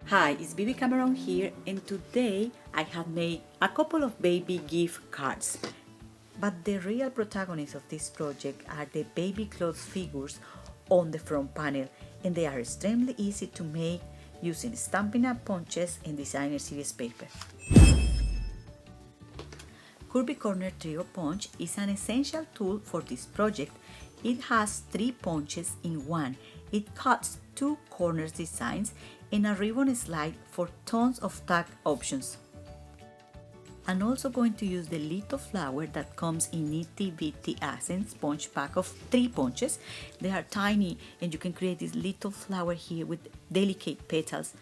Hi, it's Bibi Cameron here, and today I have made a couple of baby gift cards. But the real protagonists of this project are the baby clothes figures on the front panel, and they are extremely easy to make using Stampin' Up punches and designer series paper. Curvy Corner Trio punch is an essential tool for this project. It has 3 punches in one. It cuts 2 corners designs and a ribbon slide for tons of tag options. I'm also going to use the little flower that comes in Nitty Bitty Accents punch pack of 3 punches. They are tiny and you can create this little flower here with delicate petals.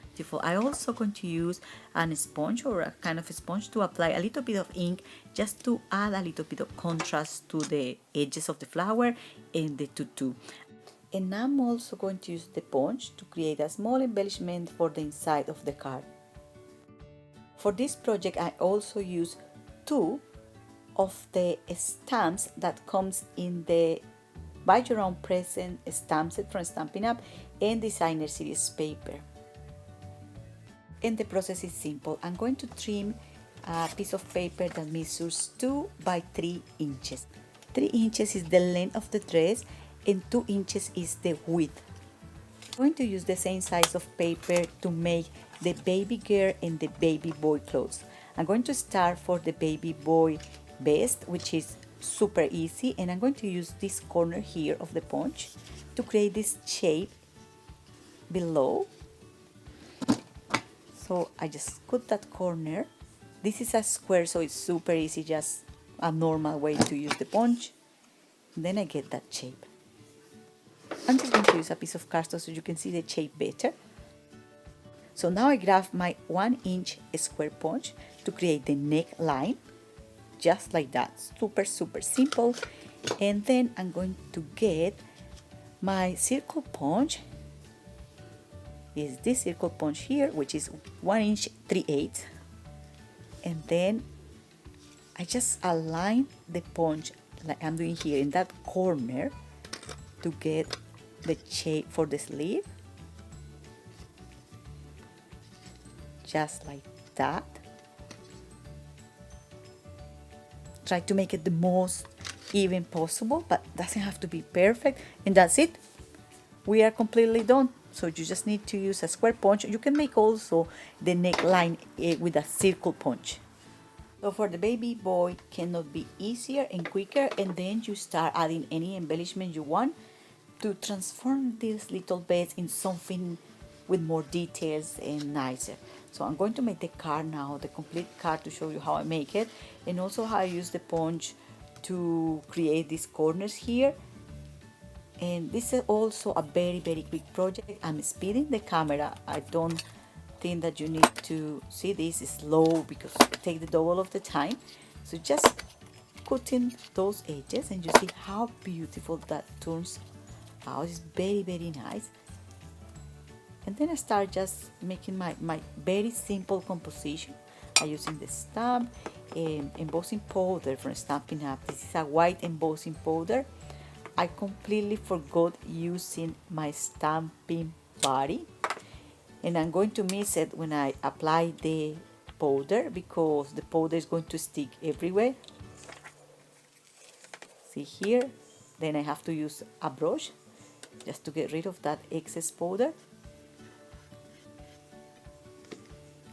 I'm also going to use a sponge or a kind of a sponge to apply a little bit of ink just to add a little bit of contrast to the edges of the flower and the tutu. And I'm also going to use the punch to create a small embellishment for the inside of the card. For this project, I also use 2 of the stamps that comes in the Buy Your Own Present stamp set from Stampin' Up and designer series paper. And the process is simple. I'm going to trim a piece of paper that measures 2 by 3 inches. 3 inches is the length of the dress and 2 inches is the width. I'm going to use the same size of paper to make the baby girl and the baby boy clothes. I'm going to start for the baby boy vest, which is super easy, and I'm going to use this corner here of the punch to create this shape below. So I just cut that corner. This is a square, so it's super easy, just a normal way to use the punch. And then I get that shape. I'm just going to use a piece of cardstock so you can see the shape better. So now I grab my 1-inch square punch to create the neckline, just like that, super simple. And then I'm going to get my circle punch, is this circle punch here, which is 1 inch 3/8, and then I just align the punch like I'm doing here in that corner to get the shape for the sleeve, just like that. Try to make it the most even possible, but doesn't have to be perfect, and that's it. We are completely done. So you just need to use a square punch. You can make also the neckline with a circle punch. So for the baby boy, cannot be easier and quicker, and then you start adding any embellishment you want to transform these little beds in something with more details and nicer. So I'm going to make the card now, the complete card, to show you how I make it, and also how I use the punch to create these corners here. And this is also a very quick project. I'm speeding the camera. I don't think that you need to see this is slow because it takes the double of the time. So just cutting those edges and you see how beautiful that turns out. It's very nice. And then I start just making my very simple composition. I'm using the stamp embossing powder from Stampin' Up. This is a white embossing powder. I completely forgot using my stamping body, and I'm going to miss it when I apply the powder because the powder is going to stick everywhere. See here, then I have to use a brush just to get rid of that excess powder.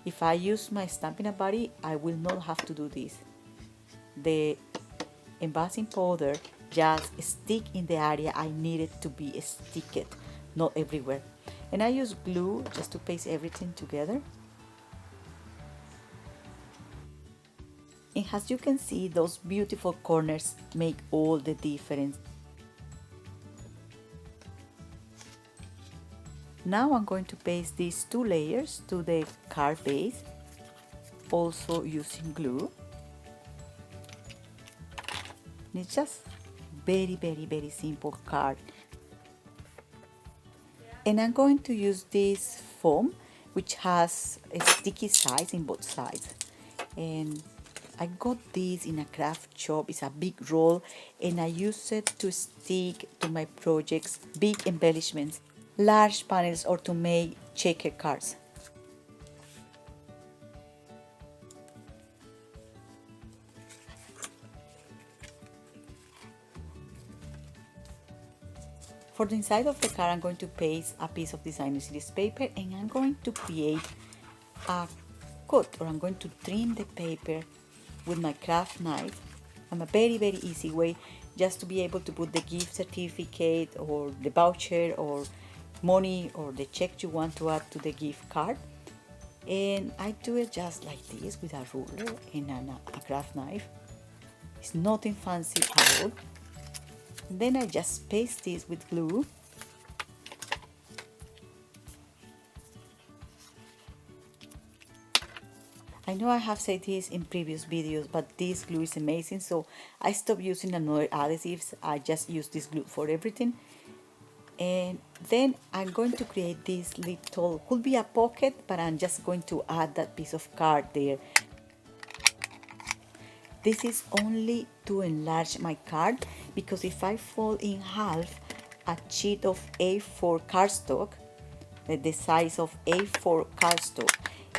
If I use my Stampin' Up body, I will not have to do this. The embossing powder just stick in the area I need it to be sticked, not everywhere. And I use glue just to paste everything together. And as you can see, those beautiful corners make all the difference. Now I'm going to paste these 2 layers to the card base, also using glue. And it's just very simple card. And I'm going to use this foam, which has a sticky sides in both sides. And I got this in a craft shop. It's a big roll, and I use it to stick to my projects, big embellishments, large panels, or to make checker cards. For the inside of the card, I'm going to paste a piece of designer series paper, and I'm going to create a cut, or I'm going to trim the paper with my craft knife. A very easy way just to be able to put the gift certificate or the voucher or money or the check you want to add to the gift card. And I do it just like this with a ruler and a craft knife. It's nothing fancy at all. And then I just paste this with glue. I know I have said this in previous videos, but this glue is amazing, so I stopped using another adhesives. I just use this glue for everything. And then I'm going to create this little, could be a pocket, but I'm just going to add that piece of card there. This is only to enlarge my card, because if I fold in half a sheet of A4 cardstock, the size of A4 cardstock,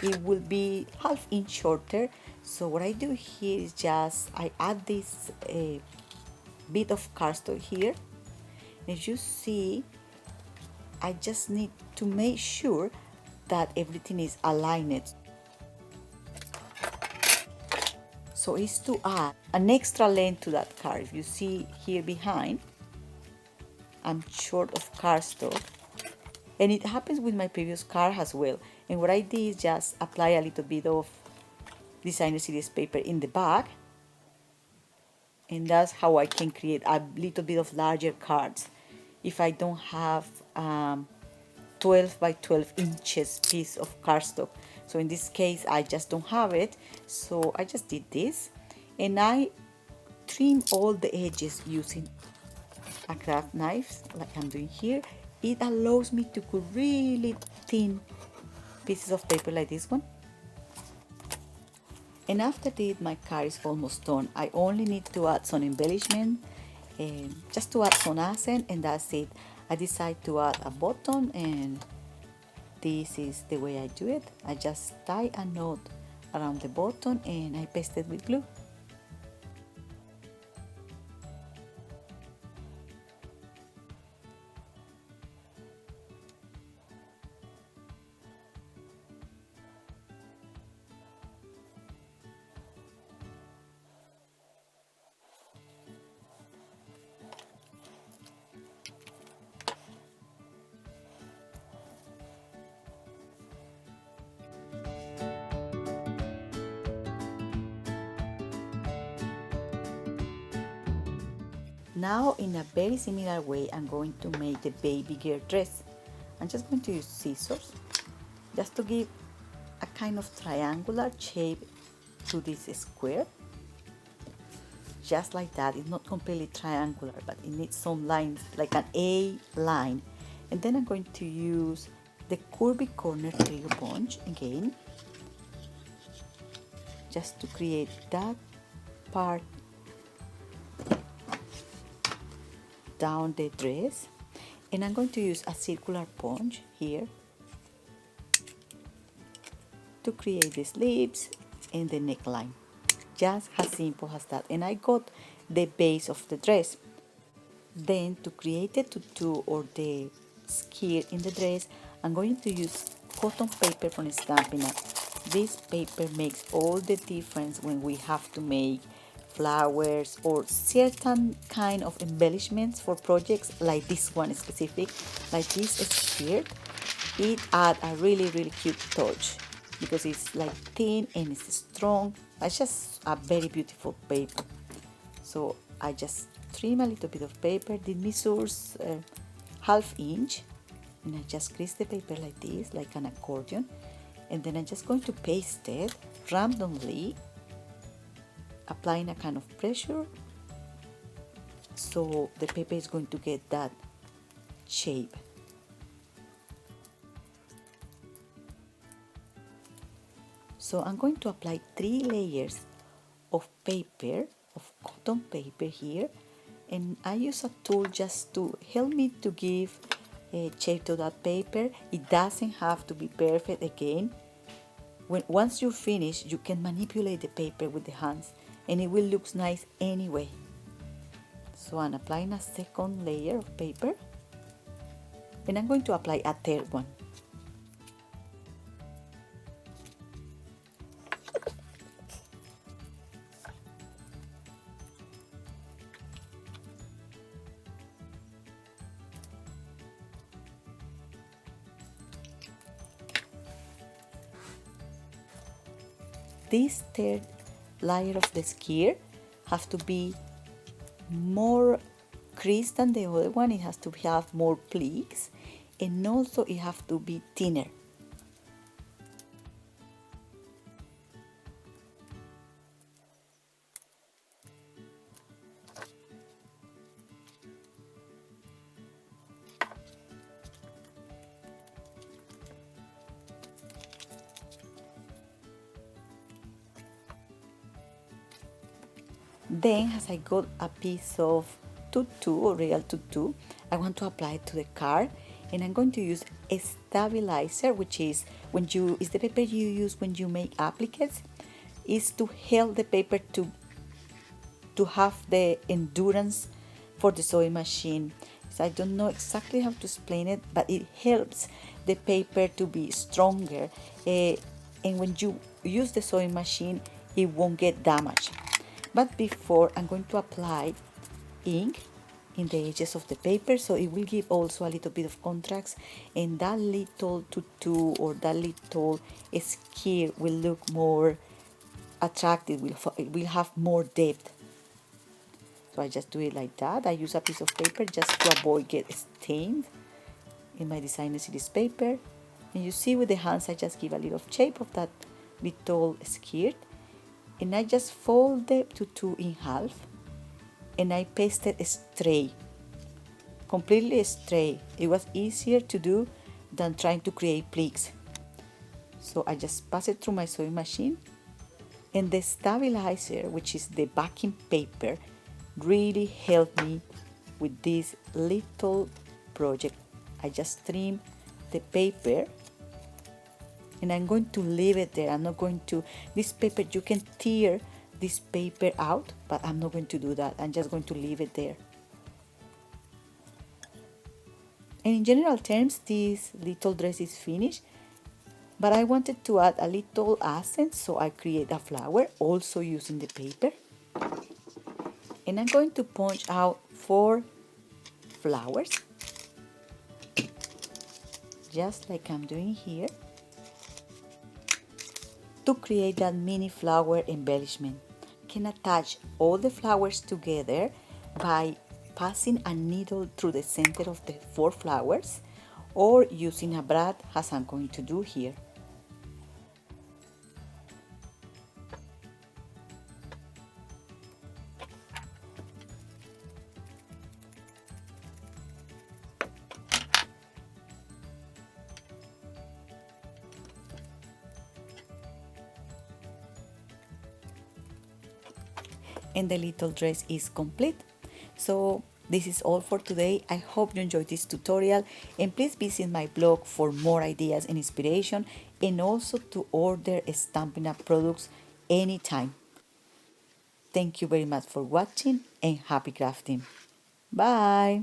it will be ½ inch shorter. So what I do here is just I add this bit of cardstock here. As you see, I just need to make sure that everything is aligned. So it's to add an extra length to that card. If you see here behind, I'm short of cardstock. And it happens with my previous card as well. And what I did is just apply a little bit of designer series paper in the back. And that's how I can create a little bit of larger cards if I don't have 12 by 12 inches piece of cardstock. So in this case, I just don't have it. So I just did this. And I trim all the edges using a craft knife like I'm doing here. It allows me to cut really thin pieces of paper like this one. And after this, my card is almost done. I only need to add some embellishment, just to add some accent, and that's it. I decide to add a button, and this is the way I do it. I just tie a knot around the button and I paste it with glue. Now, in a very similar way, I'm going to make the baby girl dress. I'm just going to use scissors just to give a kind of triangular shape to this square. Just like that. It's not completely triangular, but it needs some lines, like an A line. And then I'm going to use the Curvy Corner Trio punch again, just to create that part down the dress. And I'm going to use a circular punch here to create the sleeves and the neckline. Just as simple as that. And I got the base of the dress. Then to create the tutu or the skirt in the dress, I'm going to use cotton paper from Stampin Up. This paper makes all the difference when we have to make flowers or certain kind of embellishments for projects like this one specific, like this skirt. It adds a really cute touch because it's like thin and it's strong. It's just a very beautiful paper. So I just trim a little bit of paper. The measures ½ inch, and I just crease the paper like this, like an accordion, and then I'm just going to paste it randomly, applying a kind of pressure, so the paper is going to get that shape. So I'm going to apply 3 layers of paper, of cotton paper here, and I use a tool just to help me to give a shape to that paper. It doesn't have to be perfect again. Once you finish, you can manipulate the paper with the hands and it will look nice anyway. So I'm applying a second layer of paper And I'm going to apply a third one. This third layer of the skirt has to be more creased than the other one. It has to have more pleats, and also it has to be thinner. Then, as I got a piece of tutu or real tutu, I want to apply it to the card, and I'm going to use a stabilizer, which is is the paper you use when you make appliques, is to help the paper to have the endurance for the sewing machine. So I don't know exactly how to explain it, but it helps the paper to be stronger, and when you use the sewing machine, it won't get damaged. But before, I'm going to apply ink in the edges of the paper, so it will give also a little bit of contrast, and that little tutu or that little skirt will look more attractive. It will have more depth. So I just do it like that. I use a piece of paper just to avoid get stained in my designer series paper. And you see with the hands, I just give a little shape of that little skirt, and I just fold the tutu in half, and I paste it straight, completely straight. It was easier to do than trying to create pleats. So I just pass it through my sewing machine, and the stabilizer, which is the backing paper, really helped me with this little project. I just trim the paper, and I'm going to leave it there. I'm not going to, this paper, you can tear this paper out, but I'm not going to do that. I'm just going to leave it there. And in general terms, this little dress is finished, but I wanted to add a little accent, so I create a flower also using the paper. And I'm going to punch out 4 flowers, just like I'm doing here, to create that mini flower embellishment. You can attach all the flowers together by passing a needle through the center of the 4 flowers, or using a brad, as I'm going to do here. And the little dress is complete. So this is all for today. I hope you enjoyed this tutorial, and please visit my blog for more ideas and inspiration, and also to order Stampin' Up! Products anytime. Thank you very much for watching, and happy crafting. Bye!